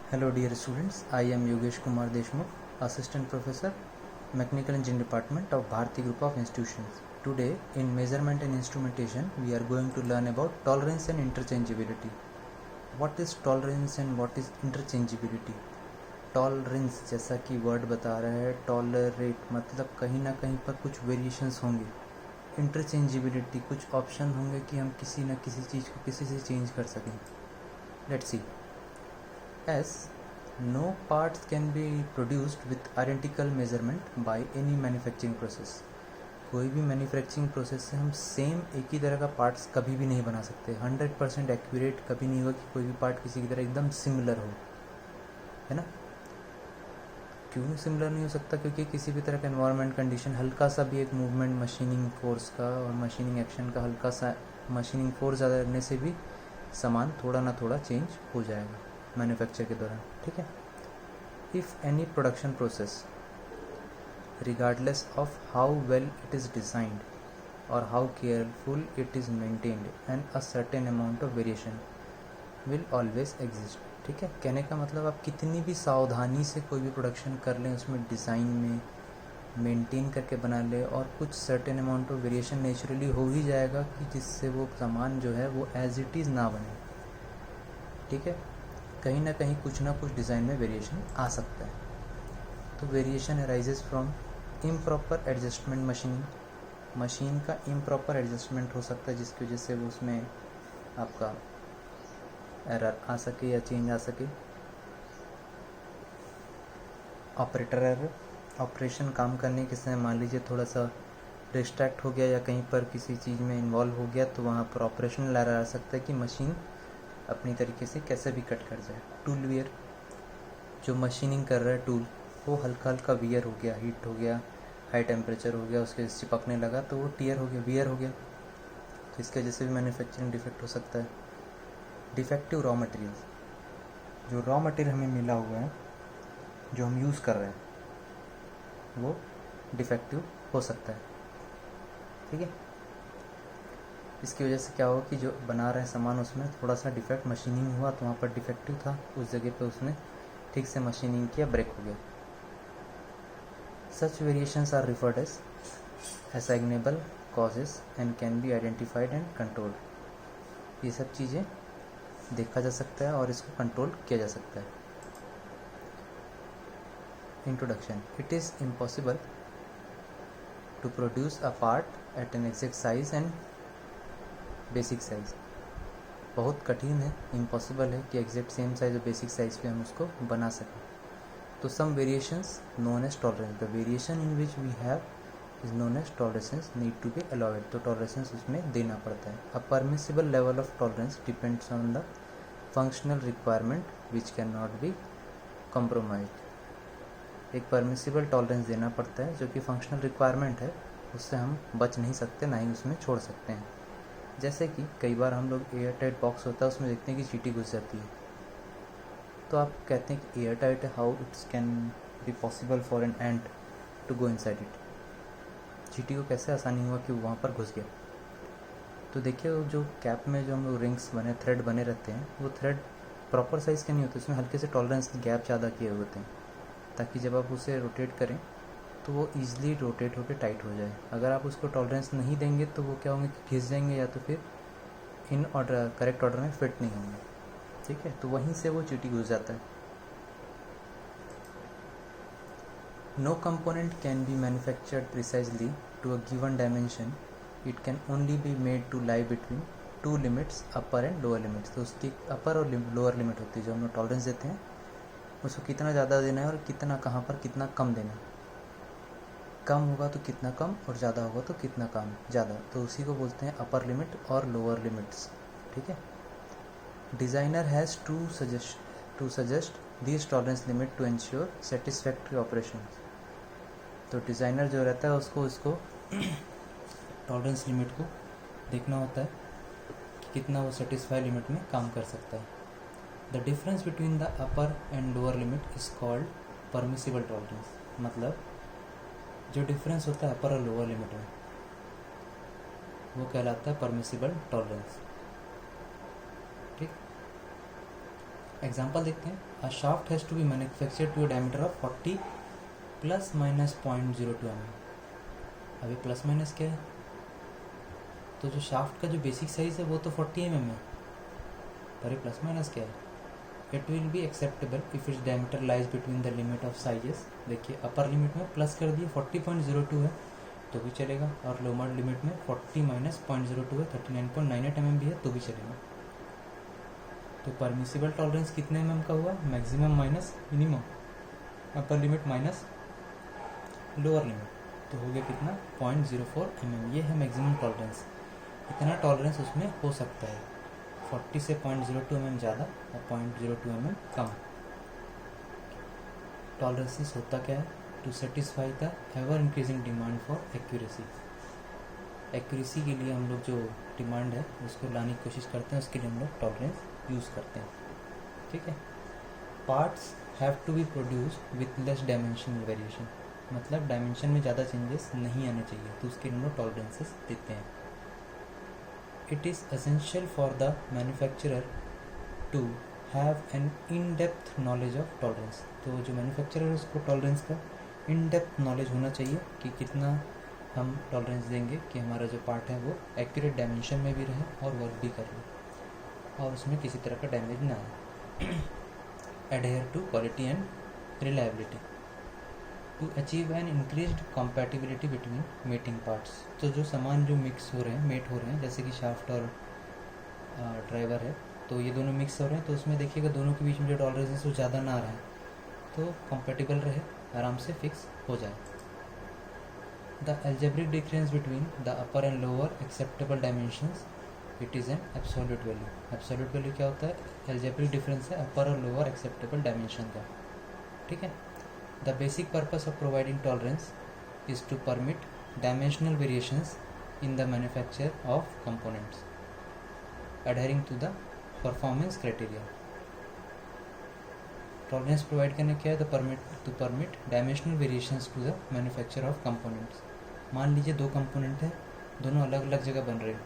Hello dear students, I am Yogesh Kumar Deshmukh, Assistant Professor, Mechanical Engineering Department of Bharti Group of Institutions. Today in Measurement and Instrumentation, we are going to learn about tolerance and interchangeability. What is tolerance and what is interchangeability? Tolerance जैसा कि word बता रहा है, tolerate मतलब कहीं ना कहीं पर कुछ वेरिएशंस होंगे. इंटरचेंजिबिलिटी कुछ ऑप्शन होंगे कि हम किसी न किसी चीज़ को किसी से चेंज कर सकें. Let's see. As no parts can be produced with identical measurement by any manufacturing process. कोई भी मैन्युफैक्चरिंग प्रोसेस से हम सेम एक ही तरह का पार्ट्स कभी भी नहीं बना सकते. 100% एक्यूरेट कभी नहीं होगा कि कोई भी पार्ट किसी की तरह एकदम सिमिलर हो, है ना. क्यों सिमिलर नहीं हो सकता? क्योंकि किसी भी तरह का एनवायरनमेंट कंडीशन, हल्का सा भी एक मूवमेंट मशीनिंग फोर्स का और मशीनिंग एक्शन का, हल्का सा मशीनिंग फोर्स ज़्यादा लगने से भी सामान थोड़ा ना थोड़ा चेंज हो जाएगा मैन्युफैक्चर के दौरान. ठीक है. If any production process regardless of how well it is designed or how careful it is maintained and a certain amount of variation will always exist. ठीक है. कहने का मतलब आप कितनी भी सावधानी से कोई भी प्रोडक्शन कर लें, उसमें डिज़ाइन में मेंटेन करके बना ले और कुछ certain amount of variation naturally हो ही जाएगा कि जिससे वो सामान जो है वो एज इट इज़ ना बने. ठीक है. कहीं ना कहीं कुछ ना कुछ डिज़ाइन में वेरिएशन आ सकता है. तो variation arises from improper adjustment machining. Machine का इम्प्रॉपर एडजस्टमेंट हो सकता है जिसकी वजह से वो उसमें आपका एरर आ सके या चेंज आ सके. ऑपरेटर एरर, ऑपरेशन काम करने के समय मान लीजिए थोड़ा सा डिस्ट्रैक्ट हो गया या कहीं पर किसी चीज़ में इन्वॉल्व हो गया तो वहाँ पर ऑपरेशनल एरर आ सकता है कि मशीन अपनी तरीके से कैसे भी कट कर जाए. टूल वियर, जो मशीनिंग कर रहा है टूल वो हल्का हल्का वियर हो गया, हीट हो गया, हाई टेम्परेचर हो गया, उसके चिपकने लगा तो वो टियर हो गया, वियर हो गया. तो इसकी वजह से भी मैन्युफैक्चरिंग डिफेक्ट हो सकता है. डिफेक्टिव रॉ मटेरियल, जो रॉ मटेरियल हमें मिला हुआ है जो हम यूज़ कर रहे हैं वो डिफेक्टिव हो सकता है. ठीक है. इसकी वजह से क्या होगा कि जो बना रहे हैं सामान उसमें थोड़ा सा डिफेक्ट मशीनिंग हुआ तो वहाँ पर डिफेक्टिव था, उस जगह पे उसने ठीक से मशीनिंग किया, ब्रेक हो गया. Such variations are referred as assignable causes and can be identified and controlled. ये सब चीज़ें देखा जा सकता है और इसको कंट्रोल किया जा सकता है. Introduction. It is impossible to produce a part at an exact size and basic size. बहुत कठिन है, इम्पॉसिबल है कि एग्जैक्ट सेम साइज और बेसिक साइज़ पे हम उसको बना सकें. तो some variations known as tolerance, the variation in which we have is known as tolerance need to be allowed. तो टॉलरेंस उसमें देना पड़ता है. A permissible level of tolerance depends on the functional requirement which can not be compromised. एक permissible tolerance देना पड़ता है जो कि फंक्शनल रिक्वायरमेंट है, उससे हम बच नहीं सकते, ना ही उसमें छोड़ सकते हैं. जैसे कि कई बार हम लोग एयर टाइट बॉक्स होता है उसमें देखते हैं कि चींटी घुस जाती है, तो आप कहते हैं कि एयर टाइट है, how it's can be possible for an ant to go inside it. चींटी को कैसे आसानी हुआ कि वो वहाँ पर घुस गया. तो देखिए वो जो कैप में जो हम लोग रिंग्स बने, थ्रेड बने रहते हैं, वो थ्रेड प्रॉपर साइज़ के नहीं होते, उसमें हल्के से टॉलरेंस गैप ज़्यादा किए हुए होते हैं ताकि जब आप उसे रोटेट करें तो वो ईजिली रोटेट होकर टाइट हो जाए. अगर आप उसको टॉलरेंस नहीं देंगे तो वो क्या होंगे कि घिस जाएंगे या तो फिर इन ऑर्डर करेक्ट ऑर्डर में फिट नहीं होंगे. ठीक है. तो वहीं से वो चींटी घुस जाता है. No component can be manufactured precisely to a given dimension. It can only be made to lie between two limits, upper and lower limits. तो उसकी अपर और लोअर लिमिट होती है. जो हम लोग टॉलरेंस देते हैं उसको कितना ज़्यादा देना है और कितना कहाँ पर कितना कम देना है. कम होगा तो कितना कम और ज़्यादा होगा तो कितना कम ज़्यादा. तो उसी को बोलते हैं अपर लिमिट और लोअर लिमिट्स. ठीक है. Designer has to suggest this tolerance limit to ensure satisfactory operation. तो डिज़ाइनर जो रहता है उसको इसको टॉलरेंस लिमिट को देखना होता है कि कितना वो सेटिस्फाई लिमिट में काम कर सकता है. The difference between the upper and lower limit is called permissible tolerance. मतलब जो डिफरेंस होता है अपर और लोअर लिमिट में वो कहलाता है परमिसिबल टॉलरेंस. ठीक. एग्जाम्पल देखते हैं. A shaft has to be manufactured to a diameter of 40 plus minus 0.02 mm. अभी प्लस माइनस क्या है? तो जो शाफ्ट का जो बेसिक साइज़ है वो तो 40 mm है, पर ये प्लस माइनस क्या है? It will be acceptable if its diameter lies between the limit of sizes. देखिए अपर लिमिट में प्लस कर दिए 40.02 है तो भी चलेगा, और लोअर लिमिट में 40 माइनस 0.02 है 39.98 mm भी है तो भी चलेगा. तो परमिसिबल टॉलरेंस कितने mm का हुआ? Maximum minus minimum, upper limit minus lower limit, तो हो गया कितना? 0.04 mm. ये है मैक्सिमम टॉलरेंस. इतना टॉलरेंस उसमें हो सकता है. 40 से 0.02 mm ज़्यादा और 0.02 mm कम. टॉलरेंसेस होता क्या है? To satisfy the ever increasing demand for accuracy. Accuracy के लिए हम लोग जो डिमांड है उसको लाने की कोशिश करते हैं, उसके लिए हम लोग टॉलरेंस यूज़ करते हैं. ठीक है. Parts have to be produced with less dimensional variation. मतलब डायमेंशन में ज़्यादा चेंजेस नहीं आने चाहिए, तो उसके लिए हम लोग टॉलरेंसेस देते हैं. It is essential for the manufacturer to have an in-depth knowledge of tolerance. तो जो मैन्युफैक्चरर है उसको टॉलरेंस का in-depth नॉलेज होना चाहिए कि कितना हम टॉलरेंस देंगे कि हमारा जो पार्ट है वो एक्यूरेट डायमेंशन में भी रहे और वर्क भी कर ले और उसमें किसी तरह का डैमेज ना आए. Adhere to quality and reliability. To achieve an increased compatibility between mating parts. तो जो सामान जो मिक्स हो रहे हैं, मेट हो रहे हैं, जैसे कि शाफ्ट और ड्राइवर है, तो ये दोनों मिक्स हो रहे हैं, तो उसमें देखिएगा दोनों के बीच में जो टॉलरेंस है वो ज़्यादा ना रहे, तो कॉम्पैटिबल रहे, आराम से फिक्स हो जाए. The algebraic difference between the upper and lower acceptable dimensions, it is an absolute value. Absolute value क्या होता है? एल्जेब्रिक डिफरेंस है अपर और लोअर एक्सेप्टेबल डायमेंशन का. ठीक है. The basic purpose of providing tolerance is to permit dimensional variations in the manufacture of components, adhering to the performance criteria. Tolerance provide करने क्या है? to permit dimensional variations to the manufacture of components. मान लीजिए दो component है, दोनों अलग अलग जगह बन रहे हैं,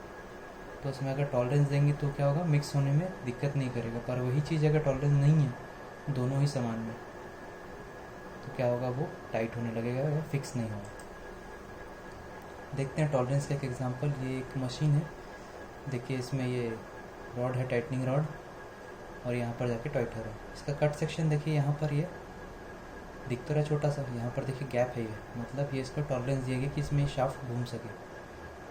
तो उसमें अगर टॉलरेंस देंगे तो क्या होगा? मिक्स होने में दिक्कत नहीं करेगा. पर वही चीज़ अगर टॉलरेंस नहीं है दोनों ही सामान में, तो क्या होगा? वो टाइट होने लगेगा या फिक्स नहीं होगा. देखते हैं टॉलरेंस का एक एग्जांपल. ये एक मशीन है, देखिए इसमें ये रॉड है, टाइटनिंग रॉड, और यहाँ पर जाके टाइटर है. इसका कट सेक्शन देखिए, यहाँ पर ये दिख तो रहा छोटा सा, यहाँ पर देखिए गैप है, ये मतलब ये इसका टॉलरेंस दिया गया कि इसमें शाफ्ट घूम सके.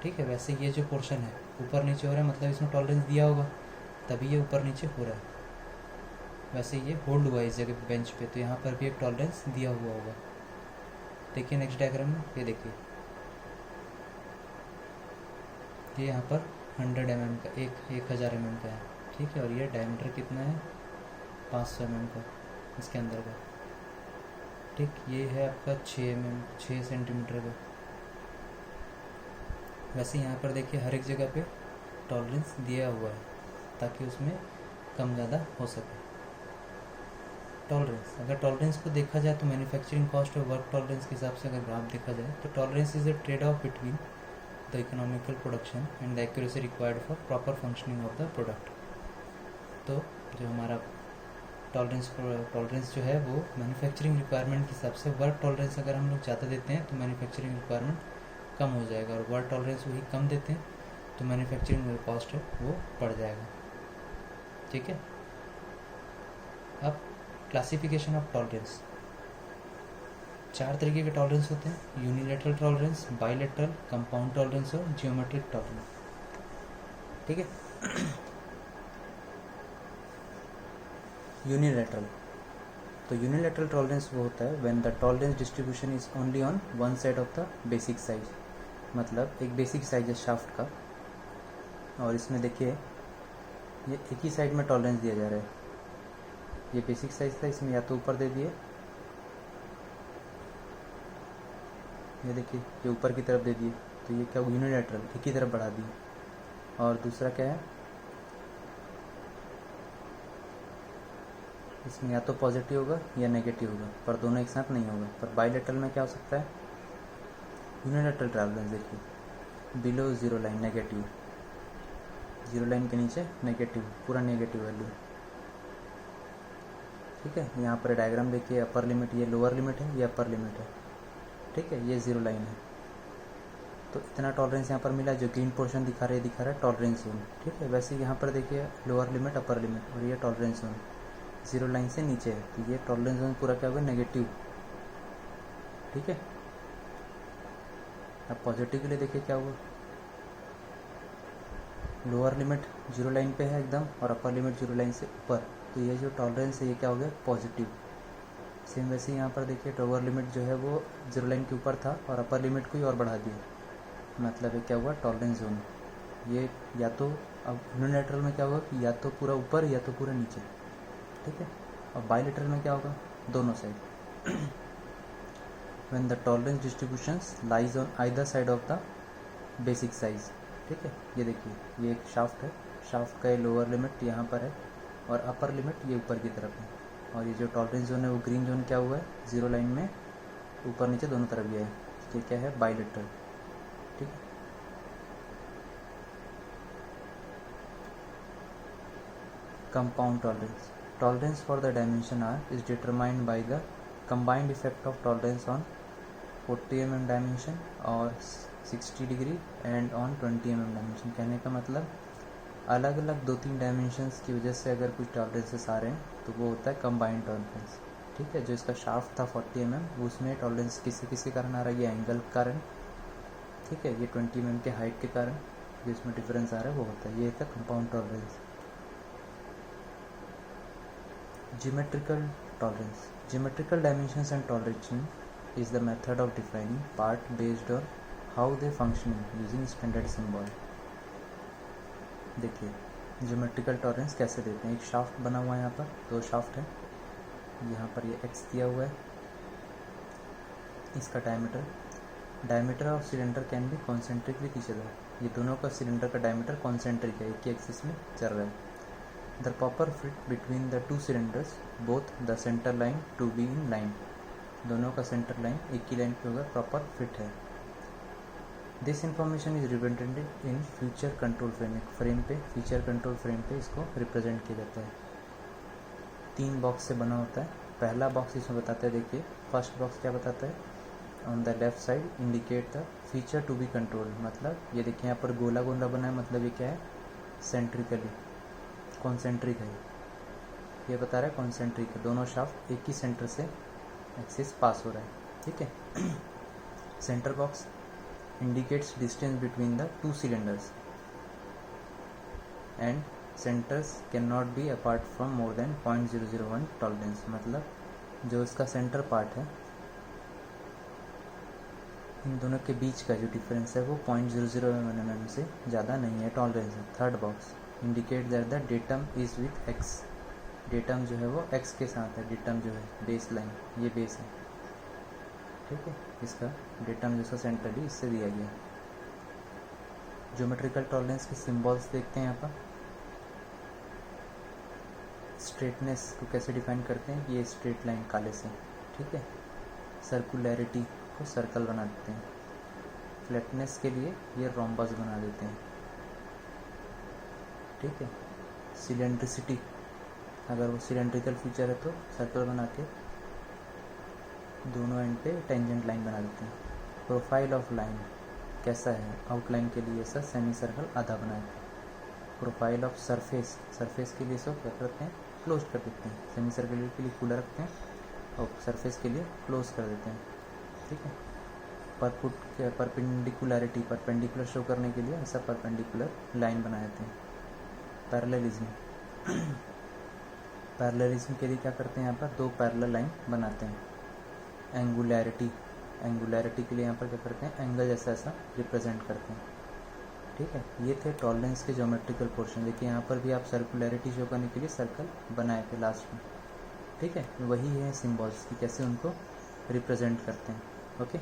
ठीक है. वैसे ये जो पोर्शन है ऊपर नीचे हो रहा है, मतलब इसमें टॉलरेंस दिया होगा तभी ये ऊपर नीचे हो रहा है. वैसे ये होल्ड हुआ है इस जगह बेंच पे, तो यहाँ पर भी एक टॉलरेंस दिया हुआ होगा. देखिए नेक्स्ट डायग्राम में, ये देखिए ये यहाँ पर 100 mm का 1000 mm का है. ठीक है. और ये डायमीटर कितना है? 500 mm का इसके अंदर का. ठीक. ये है आपका 6 सेंटीमीटर का. वैसे यहाँ पर देखिए हर एक जगह पे टॉलरेंस दिया हुआ है ताकि उसमें कम ज़्यादा हो सके. टॉलरेंस, अगर टॉलरेंस को देखा जाए तो मैन्युफैक्चरिंग कॉस्ट और वर्क टॉलरेंस के हिसाब से अगर ग्राफ देखा जाए तो tolerance is a trade off between the economical production and the accuracy required for proper functioning of the product. तो जो हमारा टॉलरेंस जो है वो मैन्युफैक्चरिंग रिक्वायरमेंट के हिसाब से, वर्क टॉलरेंस अगर हम लोग ज़्यादा देते हैं तो मैन्युफैक्चरिंग रिक्वायरमेंट कम हो जाएगा, और वर्क टॉलरेंस वही कम देते हैं तो मैन्युफैक्चरिंग जो कॉस्ट है वो बढ़ जाएगा. ठीक है. अब क्लासिफिकेशन ऑफ टॉलरेंस. 4 तरीके के टॉलरेंस होते हैं: unilateral tolerance, bilateral, compound tolerance और जियोमेट्रिक टॉलरेंस. ठीक है. यूनिलेटरल. तो यूनिलेटरल टॉलरेंस वो होता है when the tolerance distribution is only on one side of the basic size. मतलब एक बेसिक साइज है शाफ्ट का, और इसमें देखिए ये एक ही साइड में टॉलरेंस दिया जा रहा है. ये बेसिक साइज था, इसमें या तो ऊपर दे दिए, ये देखिए ये ऊपर की तरफ दे दिए, तो ये क्या यूनिलैटरल, एक ही तरफ बढ़ा दिए. और दूसरा क्या है, इसमें या तो पॉजिटिव होगा या नेगेटिव होगा, पर दोनों एक साथ नहीं होगा. पर बाइलेटरल में क्या हो सकता है? यूनिलैटरल टॉलरेंस देखिए, below zero line negative, zero line के नीचे नेगेटिव, पूरा नेगेटिव वैल्यू. ठीक है, यहाँ पर डायग्राम देखिए, अपर लिमिट ये लोअर लिमिट है, ये अपर लिमिट है, ठीक है, ये जीरो लाइन है। तो इतना टॉलरेंस यहाँ पर मिला, जो ग्रीन पोर्शन दिखा रहा है टॉलरेंस जोन, ठीक है। वैसे यहाँ पर देखिए लोअर लिमिट अपर लिमिट और ये टॉलरेंस जोन जीरो लाइन से नीचे है, तो ये टॉलरेंस जोन पूरा क्या होगा, नेगेटिव, ठीक है। अब पॉजिटिव के लिए देखिए क्या हुआ, लोअर लिमिट जीरो लाइन पे है एकदम और अपर लिमिट जीरो लाइन से ऊपर, तो ये जो टॉलरेंस है ये क्या हो गया, पॉजिटिव। सेम वैसे यहाँ पर देखिए लोअर लिमिट जो है वो जीरो लाइन के ऊपर था और अपर लिमिट को ही और बढ़ा दिया, मतलब ये क्या हुआ, टॉलरेंस जोन। ये या तो अब यूनिलैटरल में क्या होगा कि या तो पूरा ऊपर या तो पूरा नीचे, ठीक है। और बायलैटरल में क्या होगा, दोनों side. When the tolerance distributions lies on either side of the basic size, ठीक है। ये देखिए ये एक शाफ्ट है, शाफ्ट का ये लोअर लिमिट यहाँ पर है और अपर लिमिट ये ऊपर की तरफ है, और ये जो टॉलरेंस जोन है वो ग्रीन जोन क्या हुआ है, जीरो लाइन में ऊपर नीचे दोनों तरफ गया है, ये क्या है, बायलैटरल, ठीक है। Compound tolerance, tolerance for the dimension R is determined by the combined effect of tolerance on 40 mm dimension और 60 degree and on 20 mm dimension. कहने का मतलब अलग अलग 2-3 डायमेंशंस की वजह से अगर कुछ टॉलरेंसेस आ रहे हैं तो वो होता है कंबाइंड टॉलरेंस, ठीक है। जो इसका शाफ्ट था 40 mm उसमें टॉलरेंस किसी किसी कारण आ रहा है, ये एंगल के कारण, ठीक है, ये 20 mm के हाइट के कारण जो इसमें डिफरेंस आ रहा है वो होता है, ये था compound tolerance. Geometrical tolerance. Geometrical dimensions and toleration is the method of defining part based on how they function using standard symbol. देखिए ज्योमेट्रिकल टॉलरेंस कैसे देते हैं, एक शाफ्ट बना हुआ है, यहाँ पर दो शाफ्ट है, यहाँ पर ये x दिया हुआ है, इसका diameter of cylinder can be concentric with each other, ये दोनों का सिलेंडर का डायमीटर कॉन्सेंट्रिक है, एक ही एक्सिस में चल रहा है। The proper fit between the two cylinders, both the center line to be in line, दोनों का सेंटर लाइन एक ही लाइन पे होगा, प्रॉपर फिट है। This information is represented in feature control frame, एक फ्रेम पे, फीचर कंट्रोल फ्रेम पे इसको रिप्रेजेंट किया जाता है। 3 बॉक्स से बना होता है, पहला बॉक्स इसमें बताता है, देखिए फर्स्ट बॉक्स क्या बताता है, on the left side indicate the feature to be control, मतलब ये देखिए यहाँ पर गोला गोला बना है, मतलब ये क्या है, सेंट्रिकली कॉन्सेंट्रिक है, ये बता रहा है कॉन्सेंट्रिक है, दोनों शाफ्ट एक ही सेंटर से एक्सिस पास हो रहा है, ठीक है। Centre box indicates distance between the two cylinders and centres can not be apart from more than 0.001 tolerance, मतलब जो इसका सेंटर पार्ट है इन दोनों के बीच का जो डिफरेंस है वो 0.001 mm से ज़्यादा नहीं है, टॉलरेंस है। Third box indicate that the datum is with x, datum जो है वो एक्स के साथ है, डेटम जो है बेस लाइन, ये बेस है, ठीक है, इसका डेटम जिसका सेंटर है इससे दिया गया। ज्योमेट्रिकल टॉलरेंस के सिंबल्स देखते हैं यहाँ पर। स्ट्रेटनेस को कैसे डिफाइन करते हैं, ये स्ट्रेट लाइन काले से, ठीक है। सर्कुलैरिटी को सर्कल बना देते हैं, फ्लैटनेस के लिए ये रोम्बस बना देते हैं, ठीक है। सिलेंड्रिसिटी, अगर वो सिलेंड्रिकल फीचर है तो सर्कल बना के दोनों एंड पे टेंजेंट लाइन बना देते हैं। प्रोफाइल ऑफ लाइन कैसा है, आउटलाइन के लिए ऐसा सेमी सर्कल आधा बनाते हैं। प्रोफाइल ऑफ सरफेस, सरफेस के लिए सब क्या करते हैं, क्लोज कर देते हैं, सेमी सर्कल के लिए खुला रखते हैं और सरफेस के लिए क्लोज कर देते हैं, ठीक है। परपेंडिकुलरिटी, परपेंडिकुलर शो करने के लिए ऐसा परपेंडिकुलर लाइन बना देते हैं। पैरेललिज्म, पैरेललिज्म के लिए क्या करते हैं, यहाँ पर 2 पैरेलल लाइन बनाते हैं। एंगुलैरिटी, एंगुलैरिटी के लिए यहाँ पर क्या करते हैं, एंगल जैसा ऐसा रिप्रेजेंट करते हैं, ठीक है। ये थे टॉलरेंस के ज्योमेट्रिकल पोर्शन। देखिए यहाँ पर भी आप सर्कुलैरिटी शो करने के लिए सर्कल बनाए थे लास्ट में, ठीक है। वही है सिम्बॉल्स की कैसे उनको रिप्रेजेंट करते हैं, ओके।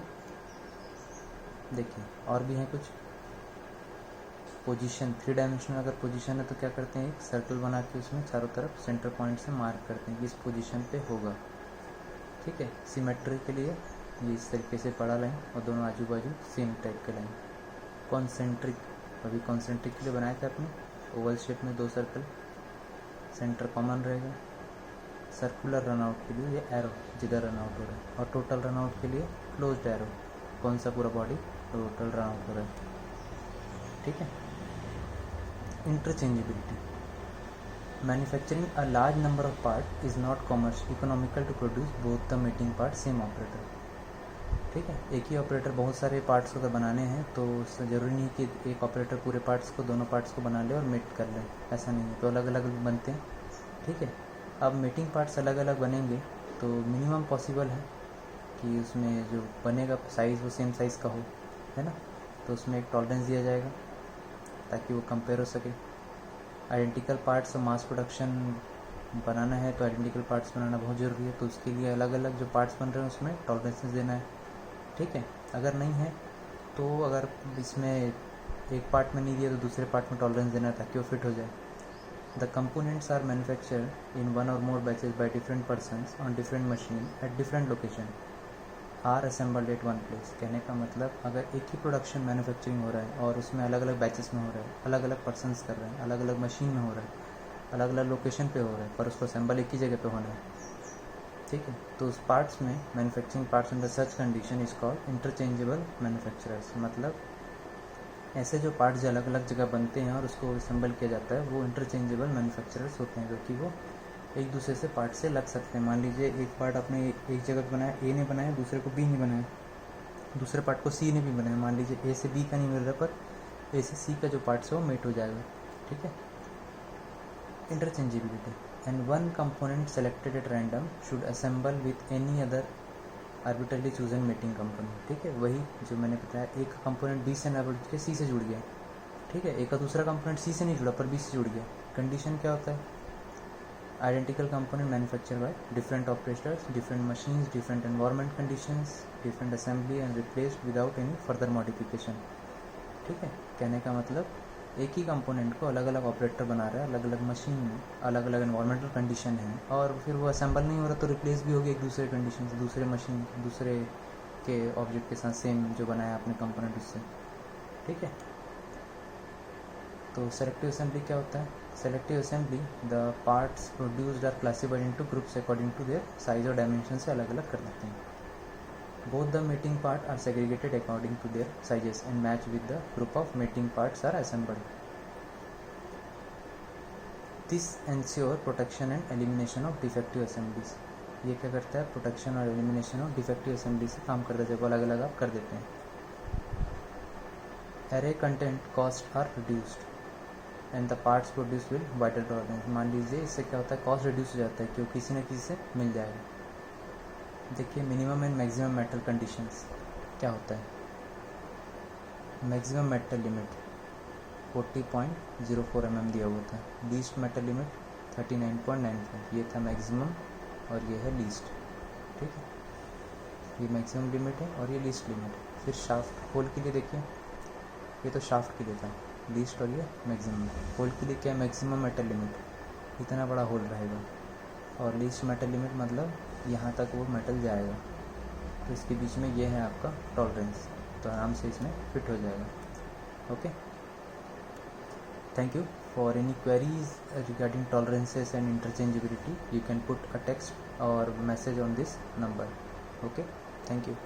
देखिए और भी है कुछ। पोजीशन, 3 डायमेंशनल अगर पोजीशन है तो क्या करते हैं, एक सर्कल बना के उसमें चारों तरफ सेंटर पॉइंट से मार्क करते हैं कि इस पोजीशन पे होगा, ठीक है। सिमेट्री के लिए ये इस तरीके से बड़ा लाइन और दोनों आजू बाजू सेम टाइप के लाइन। कॉन्सेंट्रिक, अभी कॉन्सेंट्रिक के लिए बनाए थे आपने, ओवल शेप में 2 सर्कल, सेंटर कॉमन रहेगा, सर्कुलर रन आउट के लिए ये एरो जिधर रन आउट हो रहा है, और टोटल रन आउट के लिए क्लोज्ड एरो, कौन सा पूरा बॉडी टोटल रन आउट हो रहा है। ठीक है। Interchangeability, manufacturing a large number of part is not commerce economical to produce both the mating part same operator. ठीक है, एक ही ऑपरेटर बहुत सारे पार्ट्स को अगर बनाने हैं तो ज़रूरी नहीं कि एक ऑपरेटर पूरे पार्ट्स को, दोनों पार्ट्स को बना ले और मेट कर ले, ऐसा नहीं है, तो अलग अलग बनते हैं। ठीक है, अब मेटिंग पार्ट्स अलग अलग बनेंगे तो मिनिमम पॉसिबल है कि उसमें जो बनेगा साइज़ वो सेम साइज़ का हो, है ना, तो उसमें एक टॉलरेंस दिया जाएगा ताकि वो कंपेयर हो सके। आइडेंटिकल पार्ट्स और मास प्रोडक्शन बनाना है तो आइडेंटिकल पार्ट्स बनाना बहुत ज़रूरी है, तो उसके लिए अलग अलग जो पार्ट्स बन रहे हैं उसमें टॉलरेंसेस देना है। ठीक है, अगर नहीं है तो अगर इसमें एक पार्ट में नहीं दिया तो दूसरे पार्ट में टॉलरेंस देना है ताकि वो फिट हो जाए। The components are manufactured in one or more batches by different persons on different machine at different location are assembled at one place. कहने का मतलब अगर एक ही प्रोडक्शन मैन्युफैक्चरिंग हो रहा है और उसमें अलग अलग बैचेस में हो रहा है, अलग अलग पर्सन्स कर रहे हैं, अलग अलग मशीन में हो रहा है, अलग अलग लोकेशन पे हो रहा है, पर उसको असेंबल एक ही जगह पे होना है। ठीक है, तो उस पार्ट्स में manufacturing parts under such condition is called interchangeable manufacturers. मतलब ऐसे जो पार्ट्स जो अलग अलग जगह बनते हैं और उसको असेंबल किया जाता है वो इंटरचेंजेबल मैन्युफैक्चरर्स होते हैं, क्योंकि वो एक दूसरे से पार्ट से लग सकते हैं। मान लीजिए एक पार्ट आपने एक जगह पे बनाया, ए ने बनाया, दूसरे को बी ने बनाया, दूसरे पार्ट को सी ने भी बनाया, मान लीजिए ए से बी का नहीं मिल रहा पर ए से सी का जो पार्ट्स है वो मेट हो जाएगा। ठीक है। Interchangeability, and one component selected at random should assemble with any other arbitrarily chosen mating component. ठीक है, वही जो मैंने बताया, एक कंपोनेंट बी से ना जुड़ के सी से जुड़ गया। ठीक है, एक का दूसरा कंपोनेंट सी से नहीं जुड़ा पर बी से जुड़ गया। कंडीशन क्या होता है? Identical component manufactured by different operators, different machines, different environment conditions, different assembly and replaced without any further modification। ठीक है, कहने का मतलब एक ही कंपोनेंट को अलग अलग ऑपरेटर बना रहा है, अलग अलग मशीन में, अलग अलग एनवायरमेंटल कंडीशन है, और फिर वो असेंबल नहीं हो रहा तो रिप्लेस भी होगी एक दूसरे कंडीशन से, दूसरे मशीन, दूसरे के ऑब्जेक्ट के साथ सेम जो बनाया आपने कंपोनेंट उससे। ठीक है, तो सेलेक्टिव असेंबली क्या होता है? Selective assembly, the parts produced are classified into groups according to their size और डायमेंशन से अलग अलग कर देते हैं। Both the mating part are segregated according to their sizes and match with the group of mating parts are assembled. This ensure protection and elimination of defective assemblies. ये क्या करता है? प्रोटेक्शन और एलिमिनेशन ऑफ डिफेक्टिव असेंबली से काम करता है, जब अलग अलग आप कर देते हैं। Array content cost are reduced and the parts produce will wider tolerance. मान लीजिए इससे क्या होता है? कॉस्ट रिड्यूस हो जाता है क्योंकि किसी न किसी से मिल जाएगा। देखिए, minimum and maximum metal conditions क्या होता है? मैक्सिमम मेटल लिमिट 40.04 mm दिया हुआ था, लीस्ट मेटल लिमिट 39.95, ये था मैक्सिमम और ये है लीस्ट। ठीक है, ये मैक्सिमम लिमिट है और ये लीस्ट लिमिट है। फिर शाफ्ट होल के लिए देखिए, ये तो शाफ्ट के लिए था, लीस्ट और ये मैक्सिमम। होल के लिए क्या है? मैक्सिमम मेटल लिमिट, इतना बड़ा होल रहेगा, और लीस्ट मेटल लिमिट मतलब यहाँ तक वो मेटल जाएगा, तो इसके बीच में ये है आपका टॉलरेंस, तो आराम से इसमें फिट हो जाएगा। Okay, thank you. For any queries regarding tolerances and interchangeability, you can put a text or message on this number. Okay, thank you.